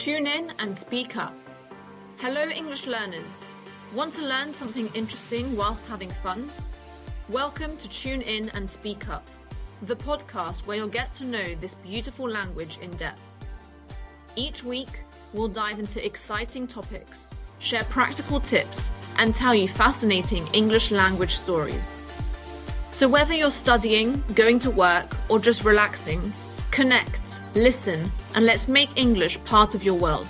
Tune in and speak up. Hello, English learners. Want to learn something interesting whilst having fun? Welcome to Tune In and Speak Up, the podcast where you'll get to know this beautiful language in depth. Each week, we'll dive into exciting topics, share practical tips, and tell you fascinating English language stories. So whether you're studying, going to work, or just relaxing, connect, listen, and let's make English part of your world.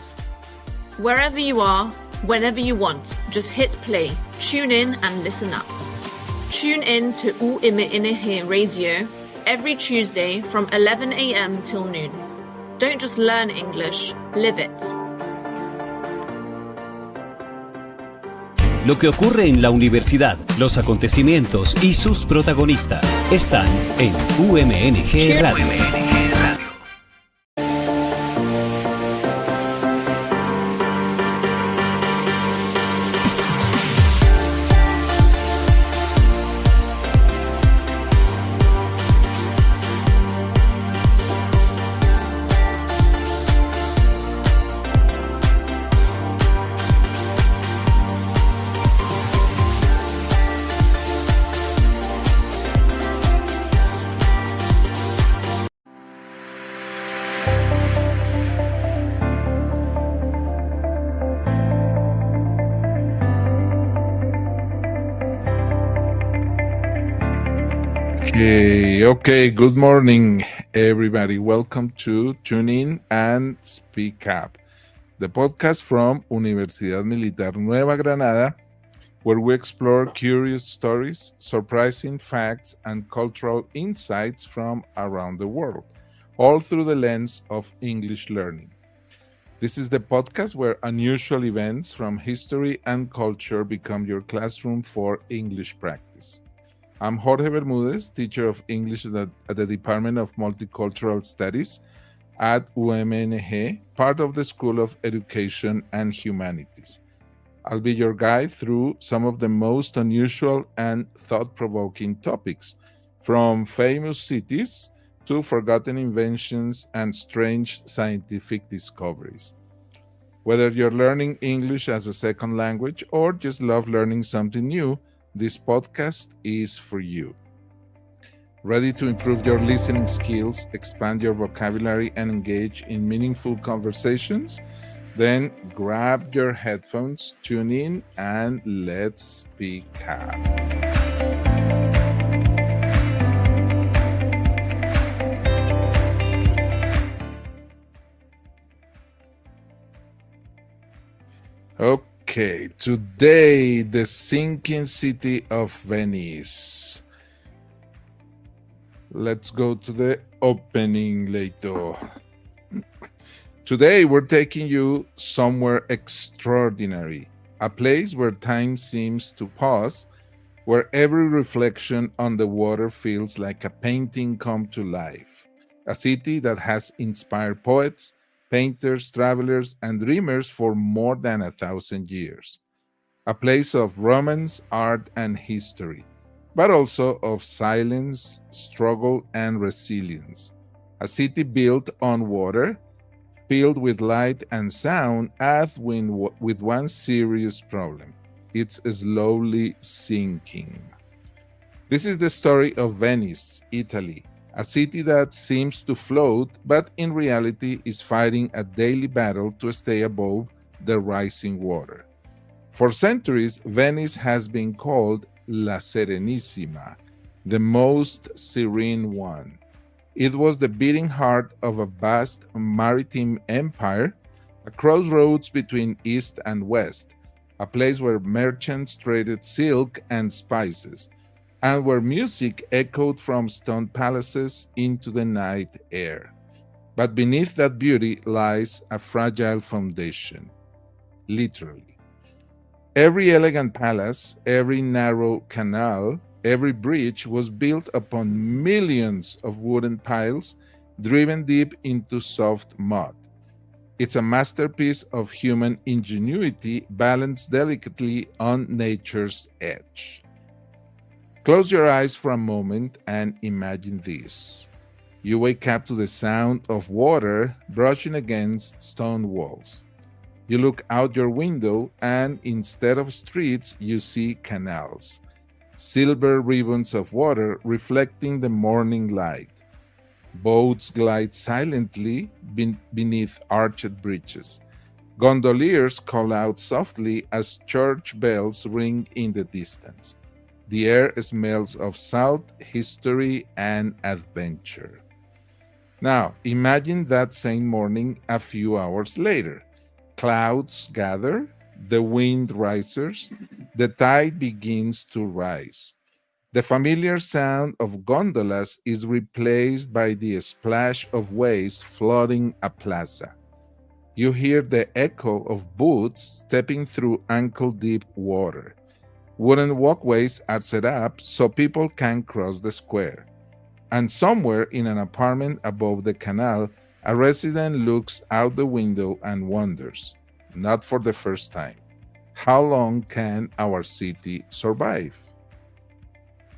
Wherever you are, whenever you want, just hit play, tune in and listen up. Tune in to UMNH Radio every Tuesday from 11 a.m. till noon. Don't just learn English, live it. Lo que ocurre en la universidad, los acontecimientos y sus protagonistas están en UMNG Radio. Okay, good morning, everybody. Welcome to Tune In and Speak Up, the podcast from Universidad Militar Nueva Granada, where we explore curious stories, surprising facts, and cultural insights from around the world, all through the lens of English learning. This is the podcast where unusual events from history and culture become your classroom for English practice. I'm Jorge Bermudez, teacher of English at the Department of Multicultural Studies at UMNG, part of the School of Education and Humanities. I'll be your guide through some of the most unusual and thought-provoking topics, from famous cities to forgotten inventions and strange scientific discoveries. Whether you're learning English as a second language or just love learning something new, this podcast is for you. Ready to improve your listening skills, expand your vocabulary, and engage in meaningful conversations? Then grab your headphones, tune in, and let's speak up. Okay, today, the sinking city of Venice. Let's go to the opening later. Today, we're taking you somewhere extraordinary, a place where time seems to pause, where every reflection on the water feels like a painting come to life, a city that has inspired poets, painters, travelers, and dreamers for more than 1,000 years. A place of romance, art, and history, but also of silence, struggle, and resilience. A city built on water, filled with light and sound, with one serious problem. It's slowly sinking. This is the story of Venice, Italy, a city that seems to float, but in reality is fighting a daily battle to stay above the rising water. For centuries, Venice has been called La Serenissima, the most serene one. It was the beating heart of a vast maritime empire, a crossroads between East and West, a place where merchants traded silk and spices, and where music echoed from stone palaces into the night air. But beneath that beauty lies a fragile foundation, literally. Every elegant palace, every narrow canal, every bridge was built upon millions of wooden piles driven deep into soft mud. It's a masterpiece of human ingenuity balanced delicately on nature's edge. Close your eyes for a moment and imagine this. You wake up to the sound of water brushing against stone walls. You look out your window, and instead of streets, you see canals, silver ribbons of water reflecting the morning light. Boats glide silently beneath arched bridges. Gondoliers call out softly as church bells ring in the distance. The air smells of salt, history, and adventure. Now, imagine that same morning a few hours later. Clouds gather, the wind rises, the tide begins to rise. The familiar sound of gondolas is replaced by the splash of waves flooding a plaza. You hear the echo of boots stepping through ankle-deep water. Wooden walkways are set up so people can cross the square. And somewhere in an apartment above the canal, a resident looks out the window and wonders, not for the first time, how long can our city survive?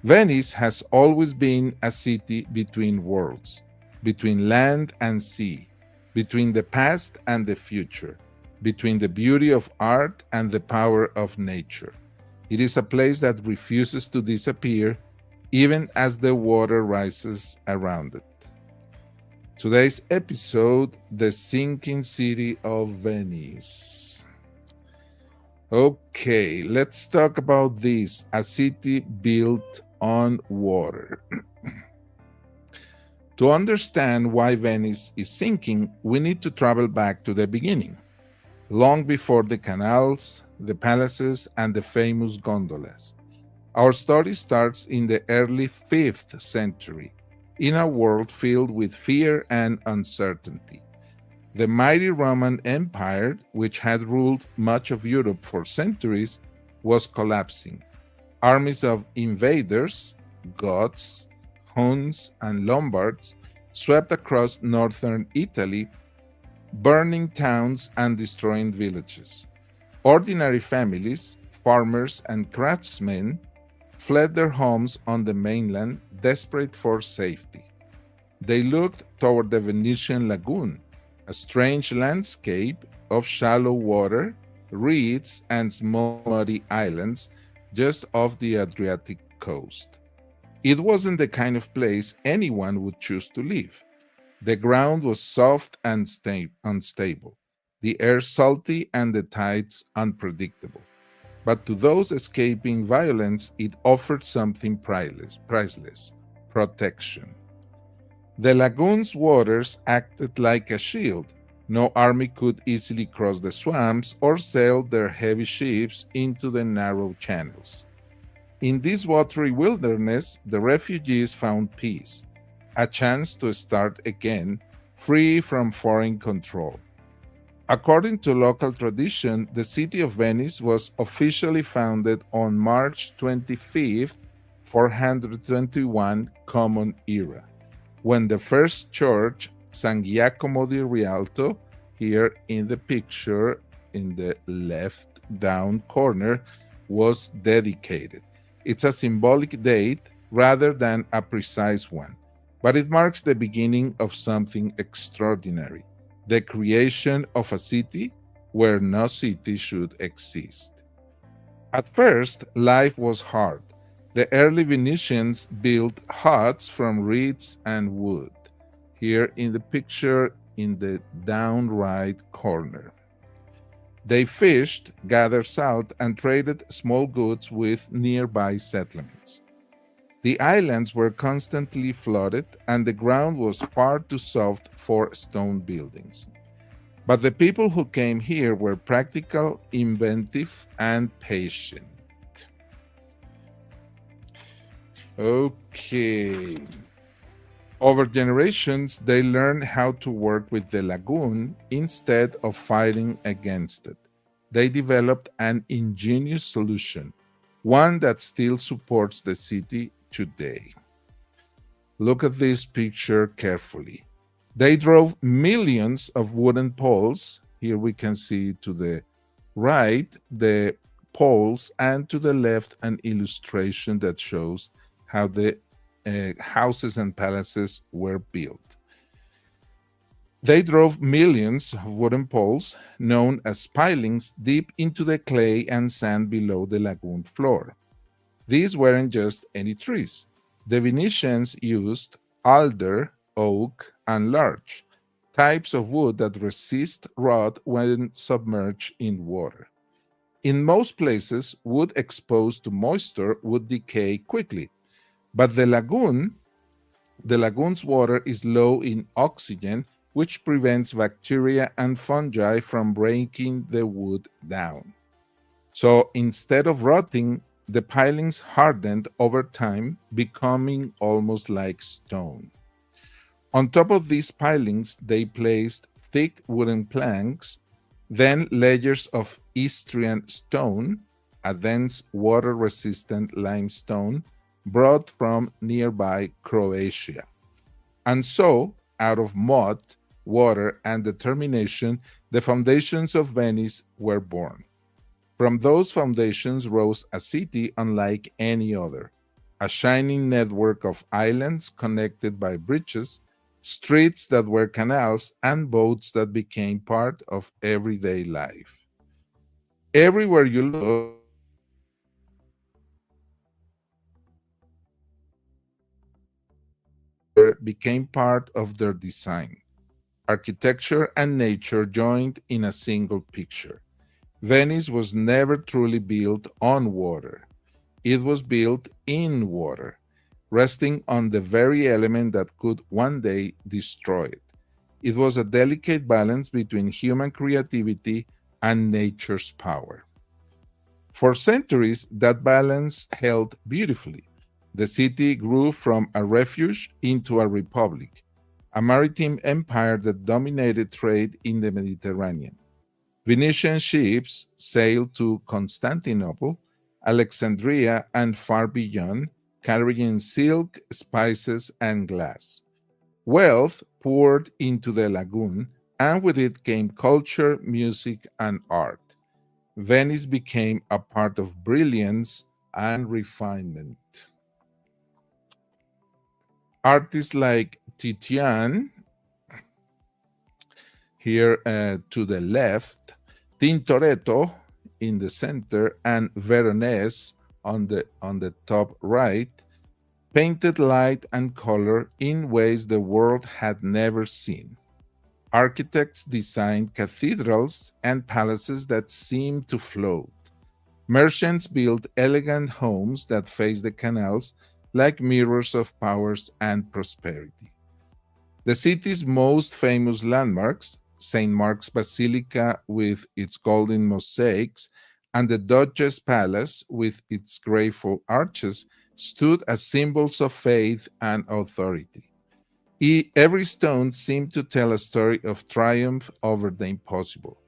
Venice has always been a city between worlds, between land and sea, between the past and the future, between the beauty of art and the power of nature. It is a place that refuses to disappear even as the water rises around it. Today's episode, The Sinking City of Venice. Okay, let's talk about this, a city built on water. To understand why Venice is sinking, we need to travel back to the beginning, long before the canals, the palaces, and the famous gondolas. Our story starts in the early 5th century, in a world filled with fear and uncertainty. The mighty Roman Empire, which had ruled much of Europe for centuries, was collapsing. Armies of invaders, Goths, Huns, and Lombards, swept across northern Italy, burning towns and destroying villages. Ordinary families, farmers, and craftsmen fled their homes on the mainland, desperate for safety. They looked toward the Venetian lagoon, a strange landscape of shallow water, reeds, and small muddy islands just off the Adriatic coast. It wasn't the kind of place anyone would choose to live. The ground was soft and unstable, the air salty, and the tides unpredictable. But to those escaping violence, it offered something priceless: protection. The lagoon's waters acted like a shield. No army could easily cross the swamps or sail their heavy ships into the narrow channels. In this watery wilderness, the refugees found peace, a chance to start again, free from foreign control. According to local tradition, the city of Venice was officially founded on March 25th, 421 Common Era, when the first church, San Giacomo di Rialto, here in the picture in the left down corner, was dedicated. It's a symbolic date rather than a precise one, but it marks the beginning of something extraordinary: the creation of a city where no city should exist. At first, life was hard. The early Venetians built huts from reeds and wood, here in the picture in the down right corner. They fished, gathered salt, and traded small goods with nearby settlements. The islands were constantly flooded, and the ground was far too soft for stone buildings. But the people who came here were practical, inventive, and patient. Okay. Over generations, they learned how to work with the lagoon instead of fighting against it. They developed an ingenious solution, one that still supports the city today. Look at this picture carefully. They drove millions of wooden poles. Here we can see to the right the poles, and to the left an illustration that shows how the houses and palaces were built. They drove millions of wooden poles, known as pilings, deep into the clay and sand below the lagoon floor. These weren't just any trees. The Venetians used alder, oak, and larch, types of wood that resist rot when submerged in water. In most places, wood exposed to moisture would decay quickly, but the lagoon's water is low in oxygen, which prevents bacteria and fungi from breaking the wood down. So instead of rotting, the pilings hardened over time, becoming almost like stone. On top of these pilings, they placed thick wooden planks, then layers of Istrian stone, a dense water resistant limestone brought from nearby Croatia. And so, out of mud, water, and determination, the foundations of Venice were born. From those foundations rose a city unlike any other, a shining network of islands connected by bridges, streets that were canals, and boats that became part of everyday life. Everywhere you look, became part of their design. Architecture and nature joined in a single picture. Venice was never truly built on water. It was built in water, resting on the very element that could one day destroy it. It was a delicate balance between human creativity and nature's power. For centuries, that balance held beautifully. The city grew from a refuge into a republic, a maritime empire that dominated trade in the Mediterranean. Venetian ships sailed to Constantinople, Alexandria, and far beyond, carrying silk, spices, and glass. Wealth poured into the lagoon, and with it came culture, music, and art. Venice became a part of brilliance and refinement. Artists like Titian, here to the left, Tintoretto in the center, and Veronese on the top right, painted light and color in ways the world had never seen. Architects designed cathedrals and palaces that seemed to float. Merchants built elegant homes that faced the canals like mirrors of powers and prosperity. The city's most famous landmarks, St. Mark's Basilica with its golden mosaics, and the Doge's Palace with its graceful arches, stood as symbols of faith and authority. Every stone seemed to tell a story of triumph over the impossible.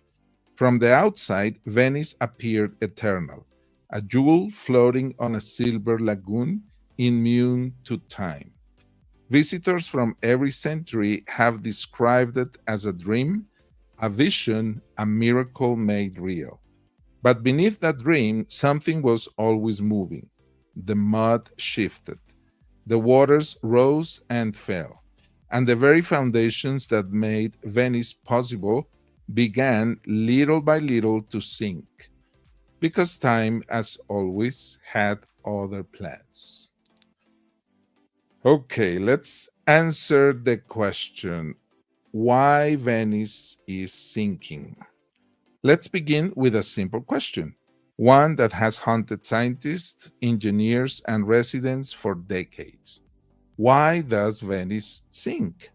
From the outside, Venice appeared eternal, a jewel floating on a silver lagoon, immune to time. Visitors from every century have described it as a dream, a vision, a miracle made real. But beneath that dream, something was always moving. The mud shifted, the waters rose and fell, and the very foundations that made Venice possible began little by little to sink, because time, as always, had other plans. Okay, let's answer the question why Venice is sinking. Let's begin with a simple question, one that has haunted scientists, engineers, and residents for decades. Why does Venice sink?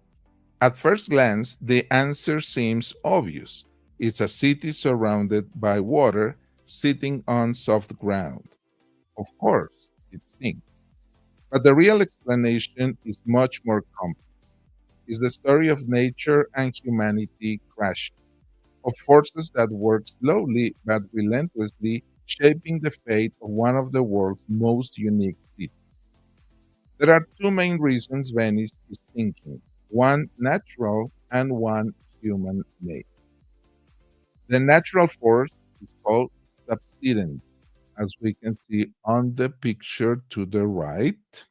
At first glance, the answer seems obvious. It's a city surrounded by water sitting on soft ground. Of course, it sinks. But the real explanation is much more complex. It's the story of nature and humanity crashing, of forces that work slowly but relentlessly, shaping the fate of one of the world's most unique cities. There are two main reasons Venice is sinking, one natural and one human made. The natural force is called subsidence, as we can see on the picture to the right.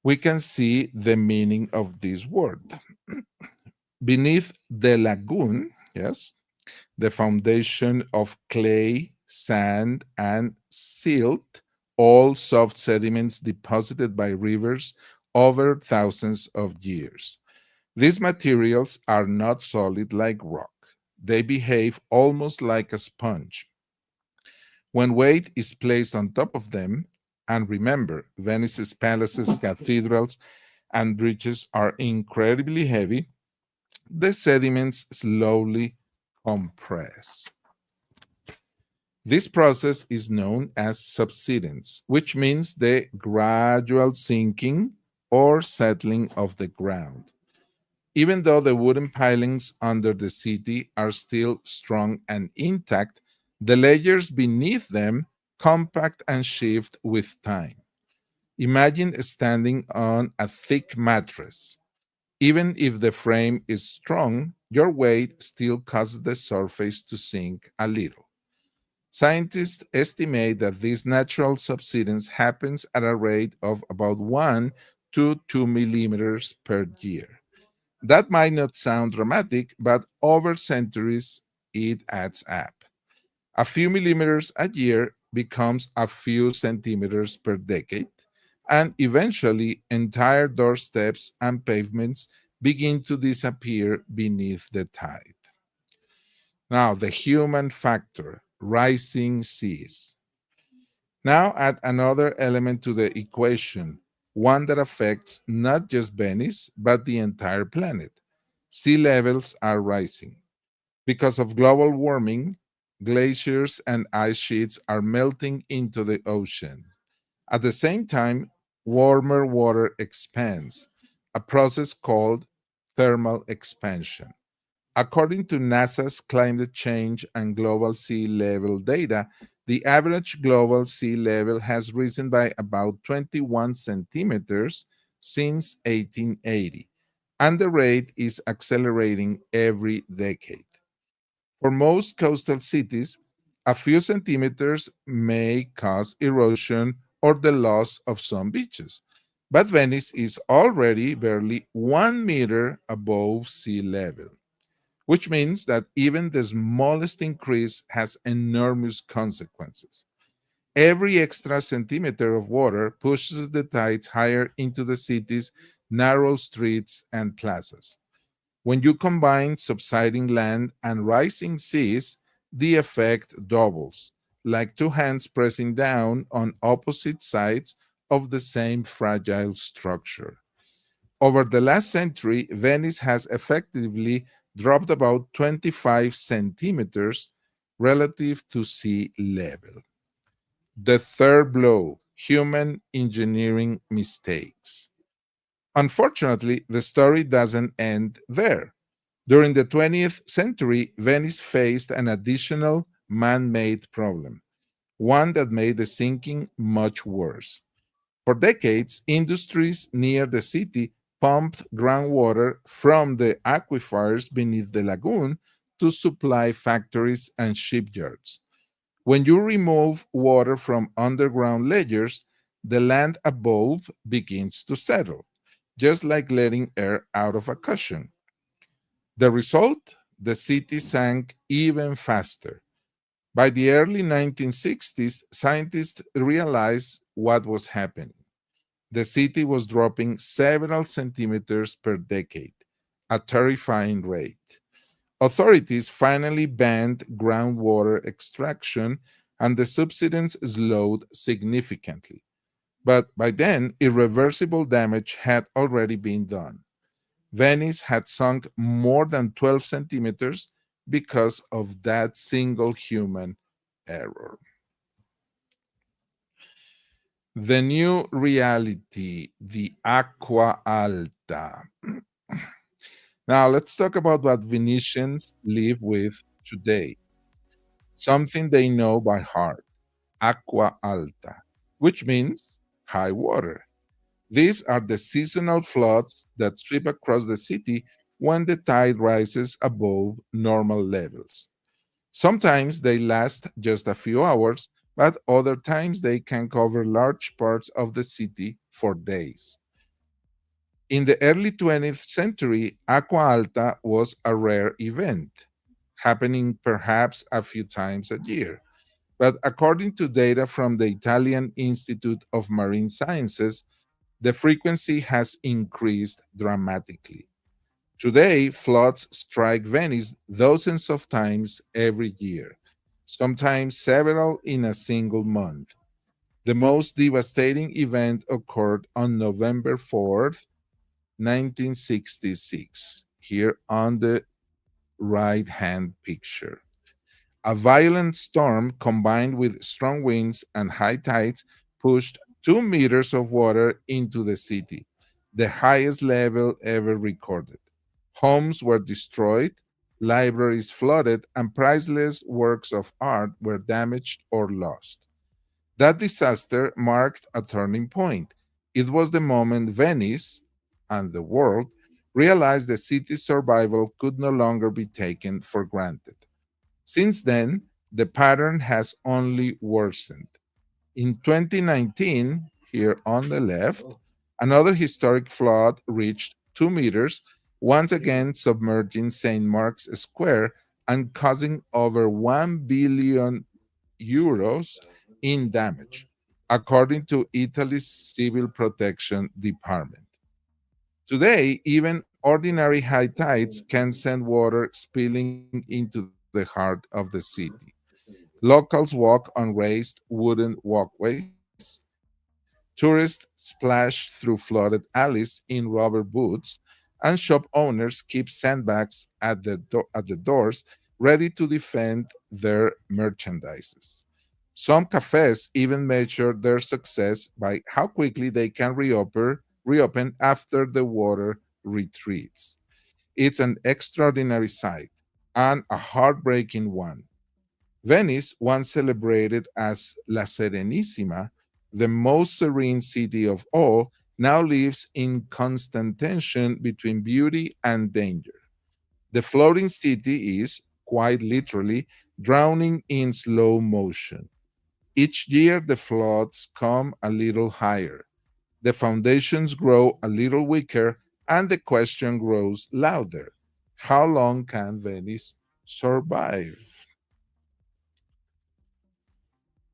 we can see the meaning of this word. Beneath the lagoon, yes, the foundation of clay, sand, and silt, all soft sediments deposited by rivers over thousands of years. These materials are not solid like rock. They behave almost like a sponge. When weight is placed on top of them, and remember, Venice's palaces, cathedrals, and bridges are incredibly heavy, the sediments slowly compress. This process is known as subsidence, which means the gradual sinking or settling of the ground. Even though the wooden pilings under the city are still strong and intact, the layers beneath them compact and shift with time. Imagine standing on a thick mattress. Even if the frame is strong, your weight still causes the surface to sink a little. Scientists estimate that this natural subsidence happens at a rate of about 1 to 2 millimeters per year. That might not sound dramatic, but over centuries it adds up. A few millimeters a year becomes a few centimeters per decade, and eventually entire doorsteps and pavements begin to disappear beneath the tide. Now, the human factor, rising seas. Now, add another element to the equation, one that affects not just Venice, but the entire planet. Sea levels are rising. Because of global warming, glaciers and ice sheets are melting into the ocean. At the same time, warmer water expands, a process called thermal expansion. According to NASA's climate change and global sea level data, the average global sea level has risen by about 21 centimeters since 1880, and the rate is accelerating every decade. For most coastal cities, a few centimeters may cause erosion or the loss of some beaches, but Venice is already barely 1 meter above sea level, which means that even the smallest increase has enormous consequences. Every extra centimeter of water pushes the tides higher into the city's narrow streets and plazas. When you combine subsiding land and rising seas, the effect doubles, like two hands pressing down on opposite sides of the same fragile structure. Over the last century, Venice has effectively dropped about 25 centimeters relative to sea level. The third blow, human engineering mistakes. Unfortunately, the story doesn't end there. During the 20th century, Venice faced an additional man made problem, one that made the sinking much worse. For decades, industries near the city pumped groundwater from the aquifers beneath the lagoon to supply factories and shipyards. When you remove water from underground layers, the land above begins to settle, just like letting air out of a cushion. The result? The city sank even faster. By the early 1960s, scientists realized what was happening. The city was dropping several centimeters per decade, a terrifying rate. Authorities finally banned groundwater extraction and the subsidence slowed significantly. But by then, irreversible damage had already been done. Venice had sunk more than 12 centimeters because of that single human error. The new reality, the Acqua Alta. Now, let's talk about what Venetians live with today, something they know by heart, Acqua Alta, which means high water. These are the seasonal floods that sweep across the city when the tide rises above normal levels. Sometimes they last just a few hours, but other times they can cover large parts of the city for days. In the early 20th century, Aqua Alta was a rare event, happening perhaps a few times a year. But according to data from the Italian Institute of Marine Sciences, the frequency has increased dramatically. Today, floods strike Venice dozens of times every year, sometimes several in a single month. The most devastating event occurred on November 4th, 1966, here on the right hand picture. A violent storm combined with strong winds and high tides pushed 2 meters of water into the city, the highest level ever recorded. Homes were destroyed, libraries flooded, and priceless works of art were damaged or lost. That disaster marked a turning point. It was the moment Venice and the world realized the city's survival could no longer be taken for granted. Since then, the pattern has only worsened. In 2019, here on the left, another historic flood reached 2 meters, once again submerging St. Mark's Square and causing over 1 billion euros in damage, according to Italy's Civil Protection Department. Today, even ordinary high tides can send water spilling into the heart of the city. Locals walk on raised wooden walkways. Tourists splash through flooded alleys in rubber boots, and shop owners keep sandbags at the doors ready to defend their merchandises. Some cafes even measure their success by how quickly they can reopen after the water retreats. It's an extraordinary sight and a heartbreaking one. Venice, once celebrated as La Serenissima, the most serene city of all, now lives in constant tension between beauty and danger. The floating city is, quite literally, drowning in slow motion. Each year, the floods come a little higher, the foundations grow a little weaker, and the question grows louder: how long can Venice survive?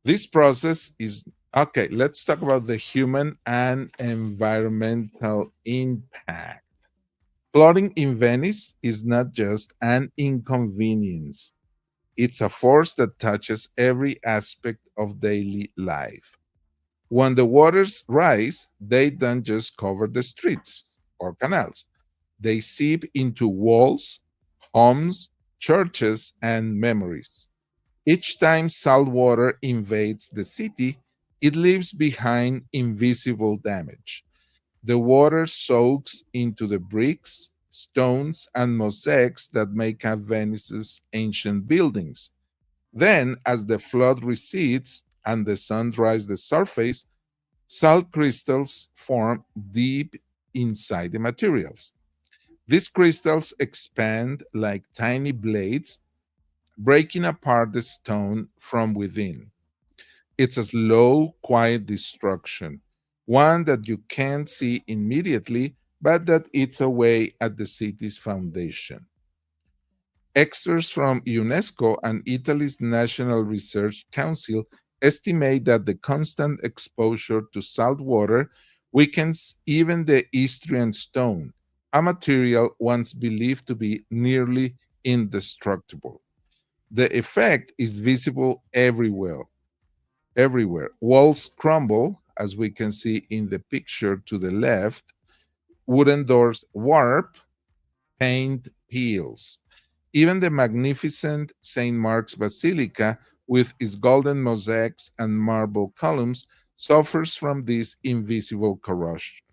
This process is okay. Let's talk about the human and environmental impact. Flooding in Venice is not just an inconvenience, it's a force that touches every aspect of daily life. When the waters rise, they don't just cover the streets or canals, they seep into walls, homes, churches, and memories. Each time salt water invades the city, it leaves behind invisible damage. The water soaks into the bricks, stones, and mosaics that make up Venice's ancient buildings. Then, as the flood recedes and the sun dries the surface, salt crystals form deep inside the materials. These crystals expand like tiny blades, breaking apart the stone from within. It's a slow, quiet destruction, one that you can't see immediately, but that eats away at the city's foundation. Experts from UNESCO and Italy's National Research Council estimate that the constant exposure to salt water weakens even the Istrian stone, a material once believed to be nearly indestructible. The effect is visible everywhere. Walls crumble, as we can see in the picture to the left, wooden doors warp, paint peels. Even the magnificent St. Mark's Basilica, with its golden mosaics and marble columns, suffers from this invisible corrosion.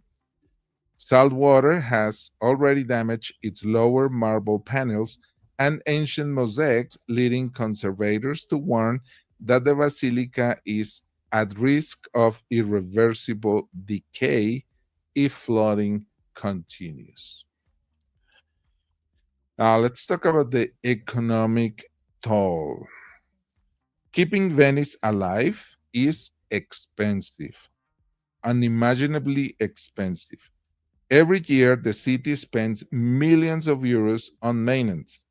Salt water has already damaged its lower marble panels and ancient mosaics, leading conservators to warn that the basilica is at risk of irreversible decay if flooding continues. Now, let's talk about the economic toll. Keeping Venice alive is expensive, unimaginably expensive. Every year, the city spends millions of euros on maintenance,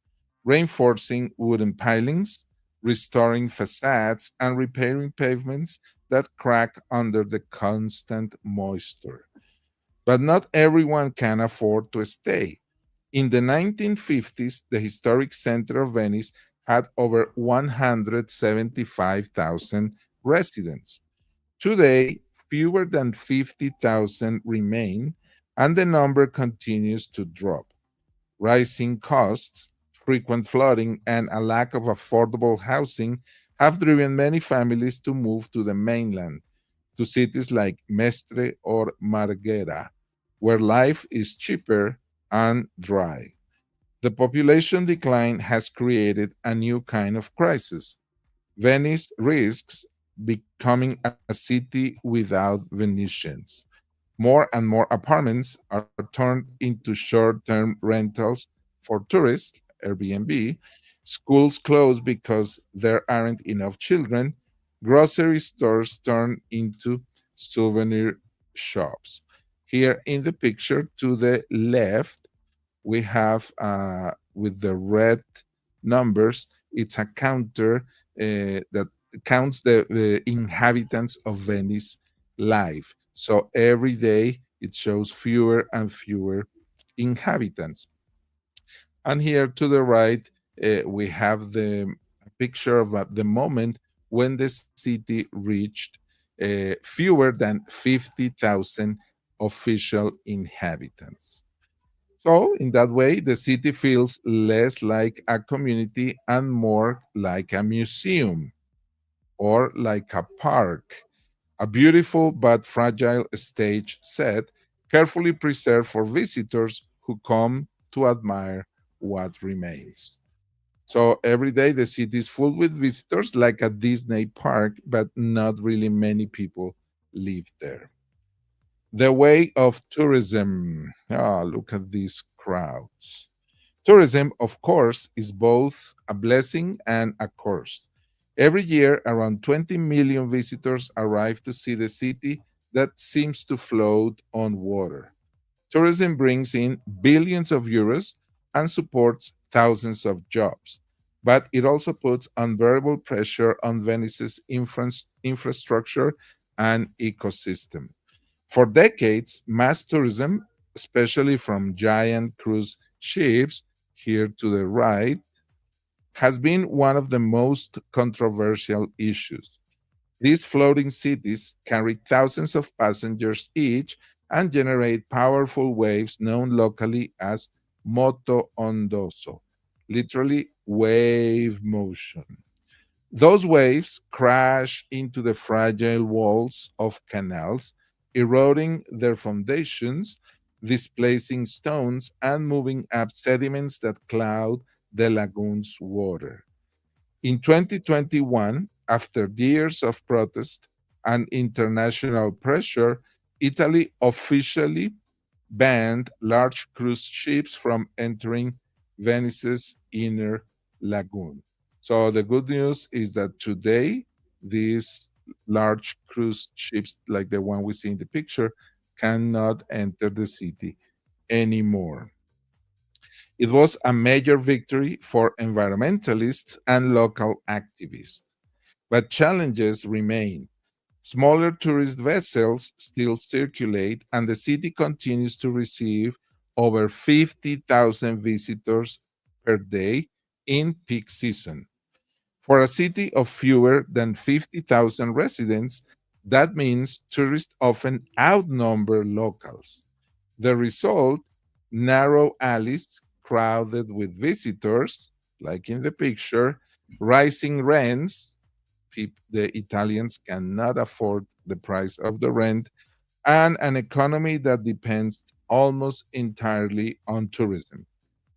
reinforcing wooden pilings, restoring facades, and repairing pavements that crack under the constant moisture. But not everyone can afford to stay. In the 1950s, the historic center of Venice had over 175,000 residents. Today, fewer than 50,000 remain, and the number continues to drop. Rising costs, frequent flooding, and a lack of affordable housing have driven many families to move to the mainland, to cities like Mestre or Marghera, where life is cheaper and dry. The population decline has created a new kind of crisis. Venice risks becoming a city without Venetians. More and more apartments are turned into short term rentals for tourists, Airbnb. Schools close because there aren't enough children. Grocery stores turn into souvenir shops. Here in the picture to the left, we have with the red numbers, it's a counter that counts the inhabitants of Venice live. So every day it shows fewer and fewer inhabitants. And here to the right, we have the picture of the moment when the city reached fewer than 50,000 official inhabitants. So, in that way, the city feels less like a community and more like a museum or like a park, a beautiful but fragile stage set, carefully preserved for visitors who come to admire what remains. So every day the city is full with visitors like a Disney park, but not really many people live there. The way of tourism. Ah, look at these crowds. Tourism, of course, is both a blessing and a curse. Every year, around 20 million visitors arrive to see the city that seems to float on water. Tourism brings in billions of euros and supports thousands of jobs, but it also puts unbearable pressure on Venice's infrastructure and ecosystem. For decades, mass tourism, especially from giant cruise ships, here to the right, has been one of the most controversial issues. These floating cities carry thousands of passengers each and generate powerful waves known locally as moto ondoso, literally wave motion. Those waves crash into the fragile walls of canals, eroding their foundations, displacing stones, and moving up sediments that cloud the lagoon's water. In 2021, after years of protest and international pressure, Italy officially banned large cruise ships from entering Venice's inner lagoon. So the good news is that today, these large cruise ships, like the one we see in the picture, cannot enter the city anymore. It was a major victory for environmentalists and local activists. But challenges remain. Smaller tourist vessels still circulate, and the city continues to receive over 50,000 visitors per day in peak season. For a city of fewer than 50,000 residents, that means tourists often outnumber locals. The result, narrow alleys crowded with visitors, like in the picture, rising rents, the Italians cannot afford the price of the rent, and an economy that depends almost entirely on tourism.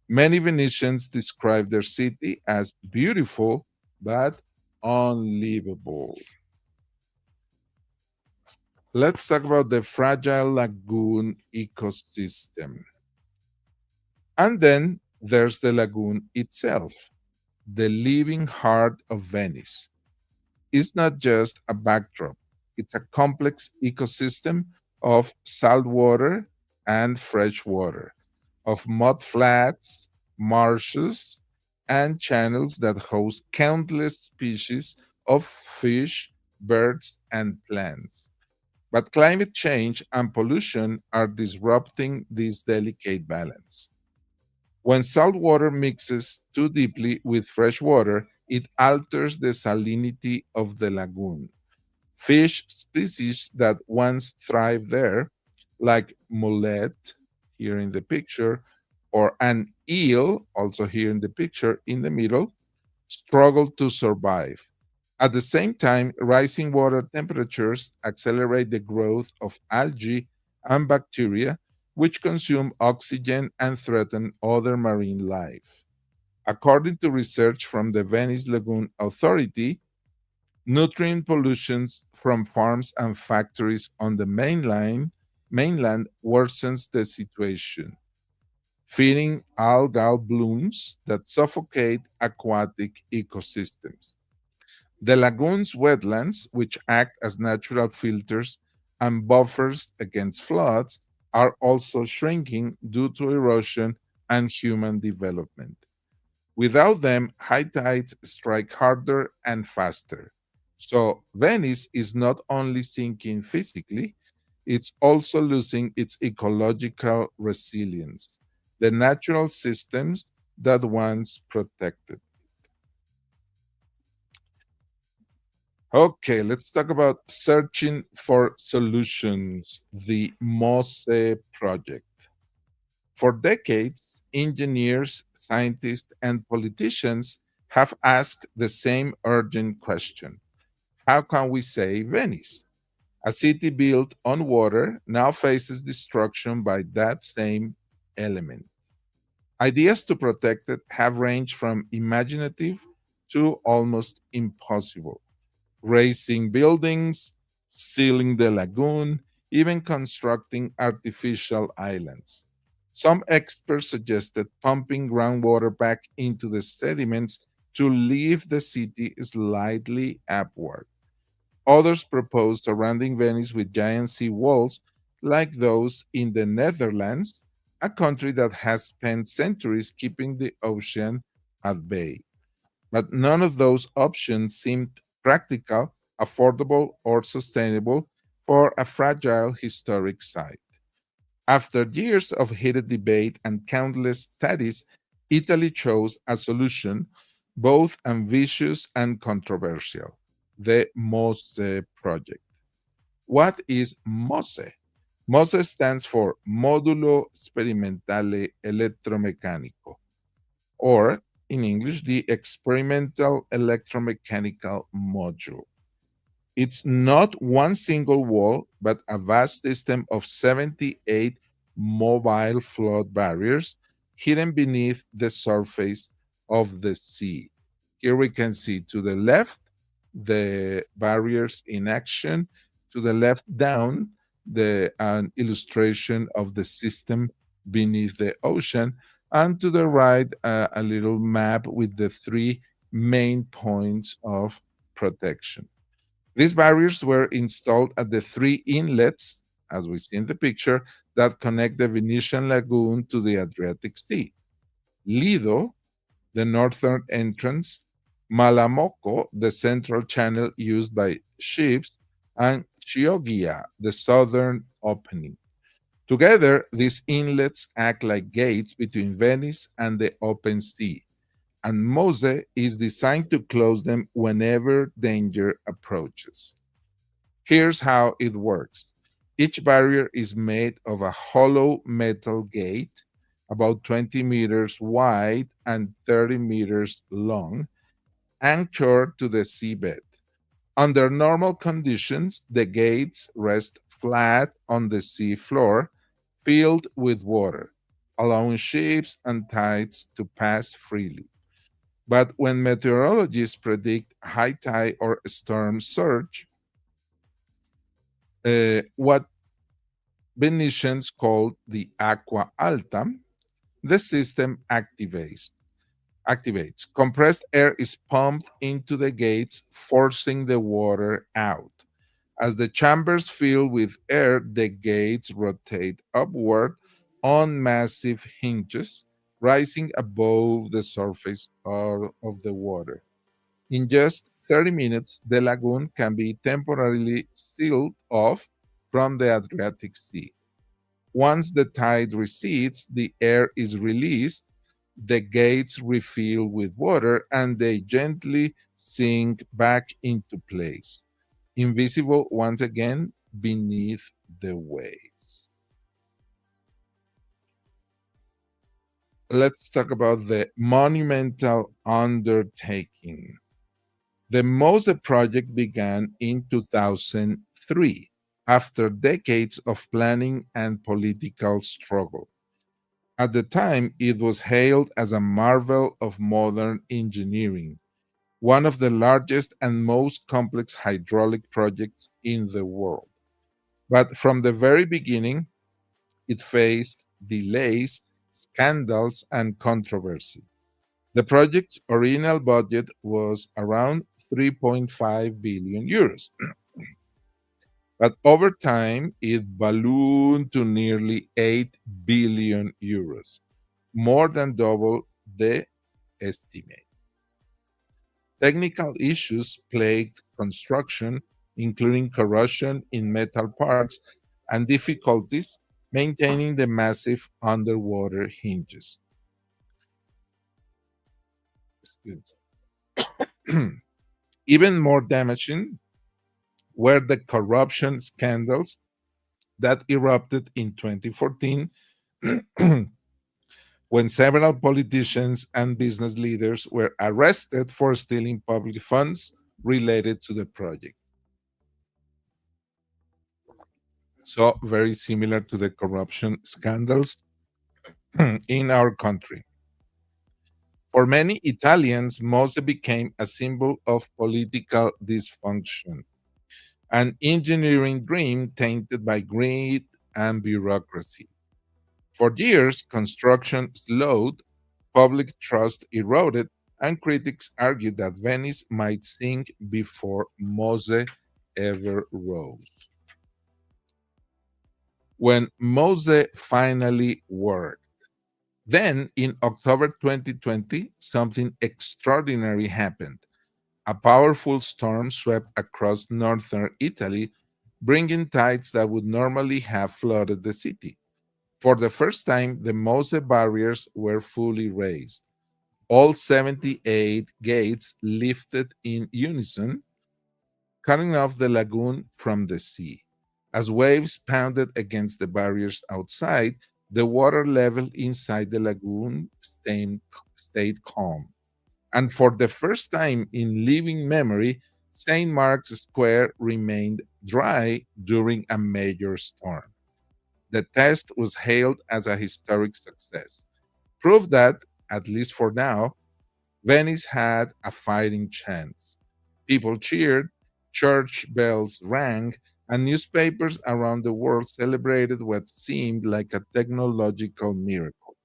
Many Venetians describe their city as beautiful but unlivable. Let's talk about the fragile lagoon ecosystem. And then there's the lagoon itself, the living heart of Venice. It's not just a backdrop, it's a complex ecosystem of salt water, and fresh water, of mud flats, marshes, and channels that host countless species of fish, birds, and plants. But climate change and pollution are disrupting this delicate balance. When salt water mixes too deeply with fresh water, it alters the salinity of the lagoon. Fish species that once thrived there, like mullet here in the picture, or an eel, also here in the picture in the middle, struggle to survive. At the same time, rising water temperatures accelerate the growth of algae and bacteria, which consume oxygen and threaten other marine life. According to research from the Venice Lagoon Authority, nutrient pollution from farms and factories on the mainland worsens the situation, feeding algal blooms that suffocate aquatic ecosystems. The lagoon's wetlands, which act as natural filters and buffers against floods, are also shrinking due to erosion and human development. Without them, high tides strike harder and faster. So, Venice is not only sinking physically, it's also losing its ecological resilience, the natural systems that once protected. Okay, let's talk about searching for solutions, the MOSE project. For decades, engineers, scientists, and politicians have asked the same urgent question: how can we save Venice? A city built on water now faces destruction by that same element. Ideas to protect it have ranged from imaginative to almost impossible: raising buildings, sealing the lagoon, even constructing artificial islands. Some experts suggested pumping groundwater back into the sediments to lift the city slightly upward. Others proposed surrounding Venice with giant sea walls like those in the Netherlands, a country that has spent centuries keeping the ocean at bay. But none of those options seemed practical, affordable, or sustainable for a fragile historic site. After years of heated debate and countless studies, Italy chose a solution both ambitious and controversial: the MOSE project. What is MOSE? MOSE stands for Modulo Sperimentale Elettromeccanico, or in English, the experimental electromechanical module. It's not one single wall, but a vast system of 78 mobile flood barriers hidden beneath the surface of the sea. Here we can see to the left the barriers in action, to the left down an illustration of the system beneath the ocean, and to the right a little map with the three main points of protection. These barriers were installed at the three inlets, as we see in the picture, that connect the Venetian lagoon to the Adriatic Sea: Lido, the northern entrance; Malamocco, the central channel used by ships; and Chioggia, the southern opening. Together, these inlets act like gates between Venice and the open sea, and MOSE is designed to close them whenever danger approaches. Here's how it works: each barrier is made of a hollow metal gate about 20 meters wide and 30 meters long, anchored to the seabed. Under normal conditions, the gates rest flat on the sea floor, filled with water, allowing ships and tides to pass freely. But when meteorologists predict high tide or storm surge, what Venetians call the aqua alta, the system activates. Compressed air is pumped into the gates, forcing the water out. As the chambers fill with air, the gates rotate upward, on massive hinges rising above the surface of the water. In just 30 minutes, the lagoon can be temporarily sealed off from the Adriatic Sea. Once the tide recedes, the air is released, the gates refill with water, and they gently sink back into place, invisible once again beneath the waves. Let's talk about the monumental undertaking. The MOSE project began in 2003 after decades of planning and political struggle. At the time, it was hailed as a marvel of modern engineering, one of the largest and most complex hydraulic projects in the world. But from the very beginning, it faced delays, scandals, and controversy. The project's original budget was around 3.5 billion euros. But over time, it ballooned to nearly 8 billion euros, more than double the estimate. Technical issues plagued construction, including corrosion in metal parts and difficulties maintaining the massive underwater hinges. Even more damaging were the corruption scandals that erupted in 2014 when several politicians and business leaders were arrested for stealing public funds related to the project. So, very similar to the corruption scandals in our country. For many Italians, MOSE became a symbol of political dysfunction, an engineering dream tainted by greed and bureaucracy. For years, construction slowed, public trust eroded, and critics argued that Venice might sink before MOSE ever rose. When MOSE finally worked, then in October 2020, something extraordinary happened. A powerful storm swept across northern Italy, bringing tides that would normally have flooded the city. For the first time, the MOSE barriers were fully raised. All 78 gates lifted in unison, cutting off the lagoon from the sea. As waves pounded against the barriers outside, the water level inside the lagoon stayed calm. And for the first time in living memory, St. Mark's Square remained dry during a major storm. The test was hailed as a historic success, proof that, at least for now, Venice had a fighting chance. People cheered, church bells rang, and newspapers around the world celebrated what seemed like a technological miracle.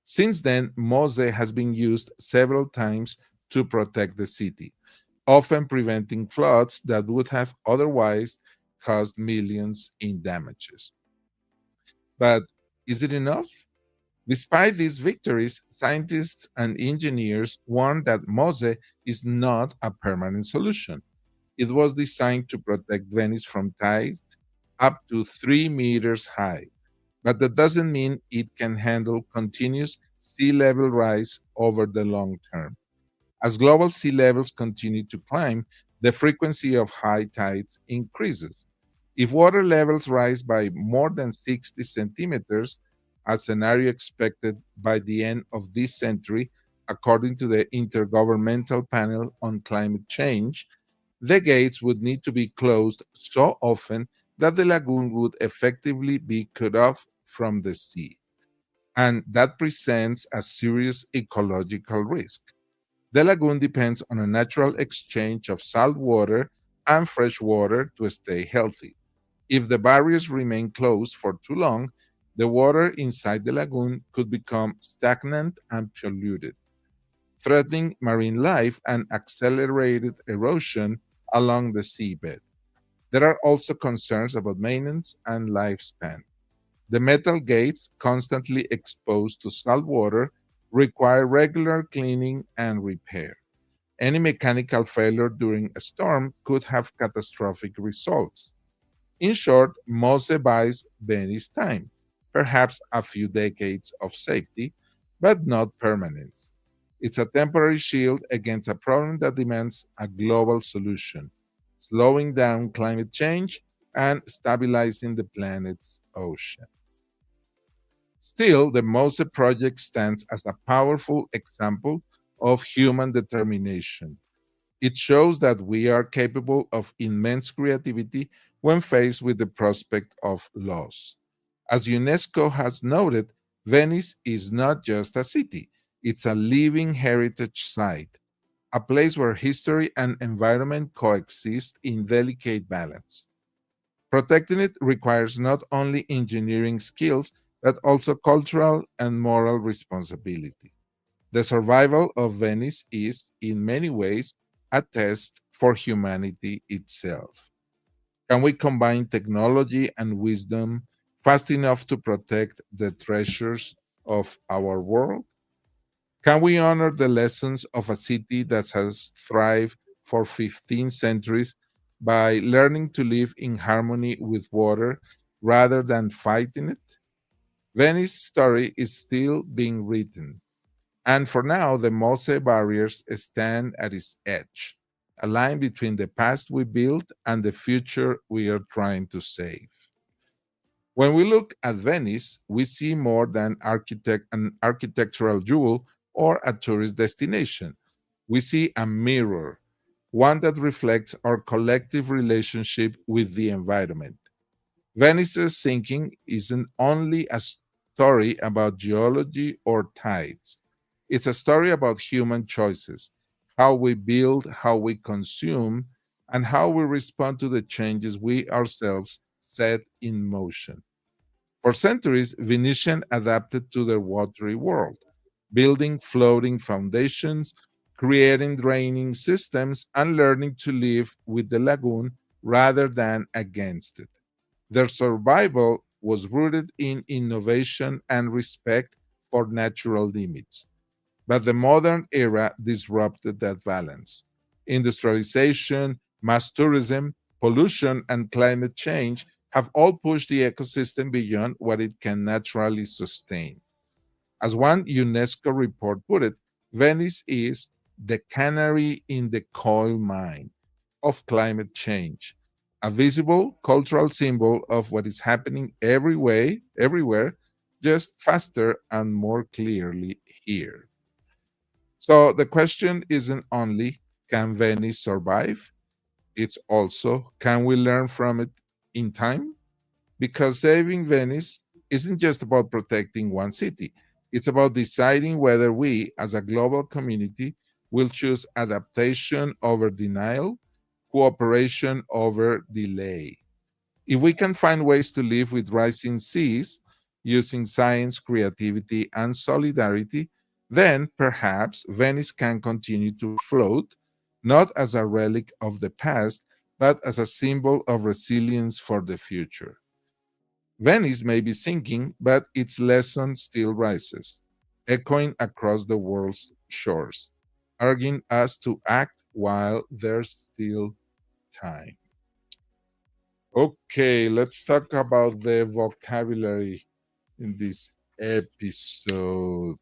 Since then, MOSE has been used several times to protect the city, often preventing floods that would have otherwise caused millions in damages. But is it enough? Despite these victories, scientists and engineers warn that MOSE is not a permanent solution. It was designed to protect Venice from tides up to 3 meters high, but that doesn't mean it can handle continuous sea level rise over the long term. As global sea levels continue to climb, the frequency of high tides increases. If water levels rise by more than 60 centimeters, a scenario expected by the end of this century, according to the Intergovernmental Panel on Climate Change, the gates would need to be closed so often that the lagoon would effectively be cut off from the sea. And that presents a serious ecological risk. The lagoon depends on a natural exchange of salt water and fresh water to stay healthy. If the barriers remain closed for too long, the water inside the lagoon could become stagnant and polluted, threatening marine life and accelerated erosion along the seabed. There are also concerns about maintenance and lifespan. The metal gates, constantly exposed to salt water, require regular cleaning and repair. Any mechanical failure during a storm could have catastrophic results. In short, Mose buys Venice time, perhaps a few decades of safety, but not permanence. It's a temporary shield against a problem that demands a global solution, slowing down climate change and stabilizing the planet's ocean. Still, the Mose project stands as a powerful example of human determination. It shows that we are capable of immense creativity when faced with the prospect of loss. As UNESCO has noted, Venice is not just a city, it's a living heritage site, a place where history and environment coexist in delicate balance. Protecting it requires not only engineering skills, but also cultural and moral responsibility. The survival of Venice is, in many ways, a test for humanity itself. Can we combine technology and wisdom fast enough to protect the treasures of our world? Can we honor the lessons of a city that has thrived for 15 centuries by learning to live in harmony with water rather than fighting it? Venice's story is still being written, and for now, the Mose barriers stand at its edge, a line between the past we built and the future we are trying to save. When we look at Venice, we see more than an architectural jewel or a tourist destination. We see a mirror, one that reflects our collective relationship with the environment. Venice's sinking isn't only a story about geology or tides. It's a story about human choices, how we build, how we consume, and how we respond to the changes we ourselves set in motion. For centuries, Venetians adapted to their watery world, building floating foundations, creating draining systems, and learning to live with the lagoon rather than against it. Their survival was rooted in innovation and respect for natural limits. But the modern era disrupted that balance. Industrialization, mass tourism, pollution, and climate change have all pushed the ecosystem beyond what it can naturally sustain. As one UNESCO report put it, Venice is the canary in the coal mine of climate change, a visible cultural symbol of what is happening everywhere, just faster and more clearly here. So the question isn't only can Venice survive? It's also can we learn from it in time? Because saving Venice isn't just about protecting one city, it's about deciding whether we, as a global community, will choose adaptation over denial, cooperation over delay. If we can find ways to live with rising seas using science, creativity, and solidarity, then perhaps Venice can continue to float, not as a relic of the past, but as a symbol of resilience for the future. Venice may be sinking, but its lesson still rises, echoing across the world's shores, urging us to act while there's still time. Okay, let's talk about the vocabulary in this episode.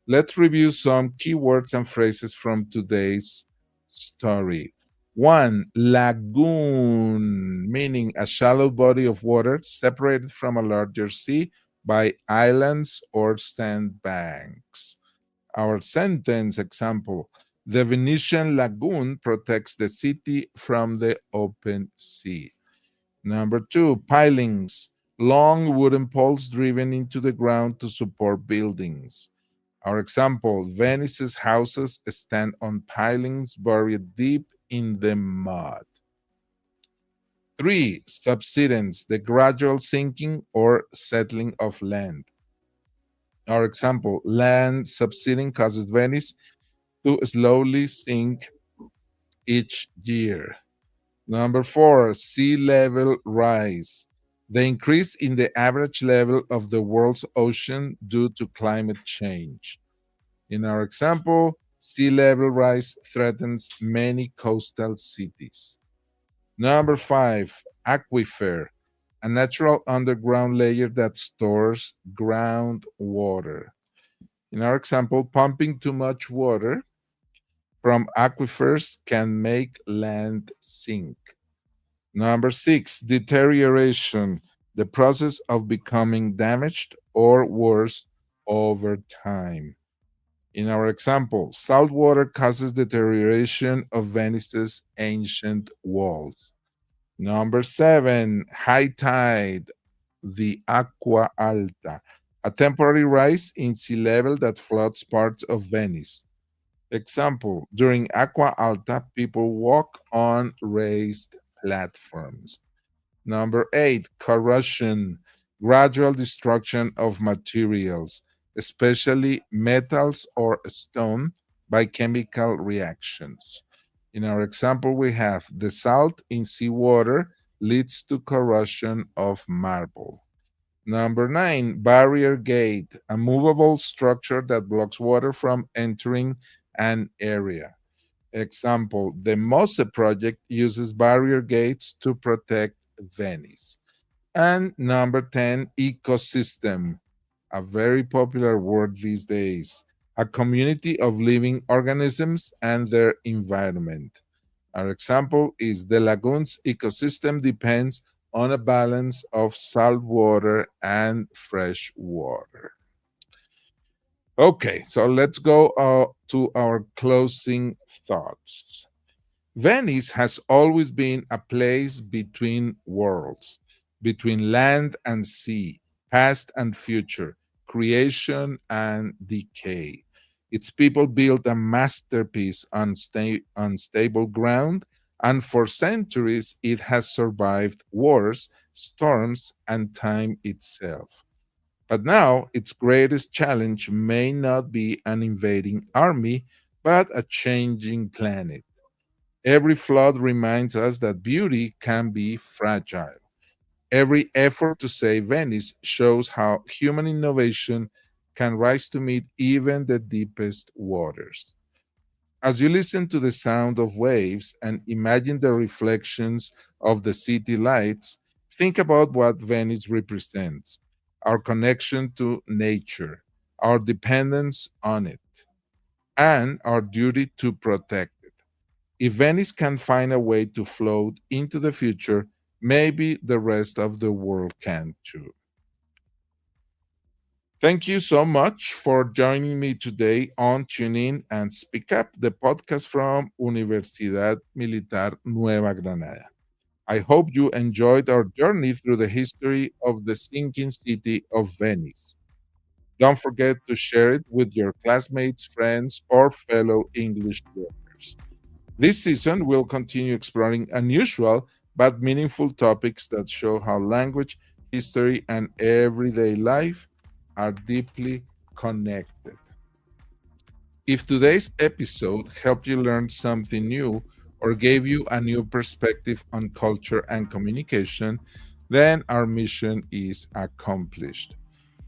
Let's review some keywords and phrases from today's story. One, lagoon, meaning a shallow body of water separated from a larger sea by islands or sandbanks. Our sentence example: the Venetian lagoon protects the city from the open sea. Number two, pilings, long wooden poles driven into the ground to support buildings. Our example: Venice's houses stand on pilings buried deep in the mud. Three, subsidence, the gradual sinking or settling of land. Our example: land subsiding causes Venice to slowly sink each year. Number four, sea level rise. the increase in the average level of the world's ocean due to climate change. In our example, sea level rise threatens many coastal cities. Number 5, aquifer, a natural underground layer that stores groundwater. In our example, pumping too much water from aquifers can make land sink. Number 6, deterioration, the process of becoming damaged or worse over time. In our example, salt water causes deterioration of Venice's ancient walls. Number 7, high tide, the Acqua Alta, a temporary rise in sea level that floods parts of Venice. Example, during Acqua Alta, people walk on raised platforms. Number 8, corrosion, gradual destruction of materials, especially metals or stone, by chemical reactions. In our example, we have the salt in seawater leads to corrosion of marble. Number 9, barrier gate, a movable structure that blocks water from entering an area. Example, the MOSE project uses barrier gates to protect Venice. And number 10, ecosystem, a very popular word these days, a community of living organisms and their environment. Our example is the lagoon's ecosystem depends on a balance of salt water and fresh water. Okay, so let's go to our closing thoughts. Venice has always been a place between worlds, between land and sea, past and future, creation and decay. Its people built a masterpiece on stable ground, and for centuries it has survived wars, storms, and time itself. But now its greatest challenge may not be an invading army, but a changing planet. Every flood reminds us that beauty can be fragile. Every effort to save Venice shows how human innovation can rise to meet even the deepest waters. As you listen to the sound of waves and imagine the reflections of the city lights, think about what Venice represents, our connection to nature, our dependence on it, and our duty to protect it. If Venice can find a way to float into the future, maybe the rest of the world can too. Thank you so much for joining me today on Tune In and Speak Up, the podcast from Universidad Militar Nueva Granada. I hope you enjoyed our journey through the history of the sinking city of Venice. Don't forget to share it with your classmates, friends, or fellow English learners. This season, we'll continue exploring unusual but meaningful topics that show how language, history, and everyday life are deeply connected. If today's episode helped you learn something new or gave you a new perspective on culture and communication, then our mission is accomplished.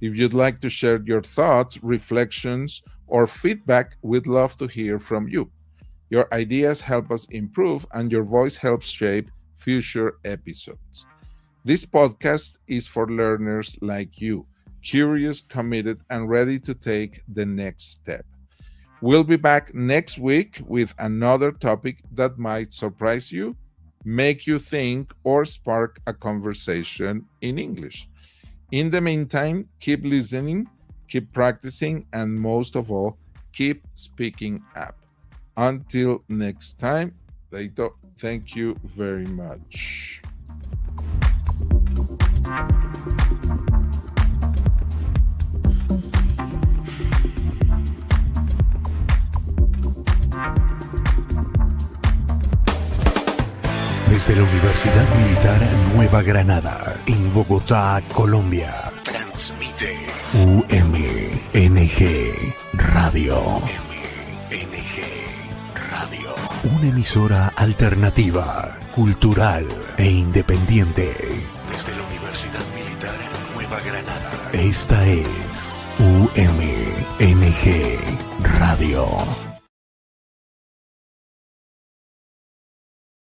If you'd like to share your thoughts, reflections, or feedback, we'd love to hear from you. Your ideas help us improve, and your voice helps shape future episodes. This podcast is for learners like you, curious, committed, and ready to take the next step. We'll be back next week with another topic that might surprise you, make you think, or spark a conversation in English. In the meantime, keep listening, keep practicing, and most of all, keep speaking up. Until next time, Leito, thank you very much. Desde la Universidad Militar Nueva Granada, en Bogotá, Colombia, transmite UMNG Radio. UMNG Radio. Una emisora alternativa, cultural e independiente. Desde la Universidad Universidad Militar Nueva Granada. Esta es UMNG Radio.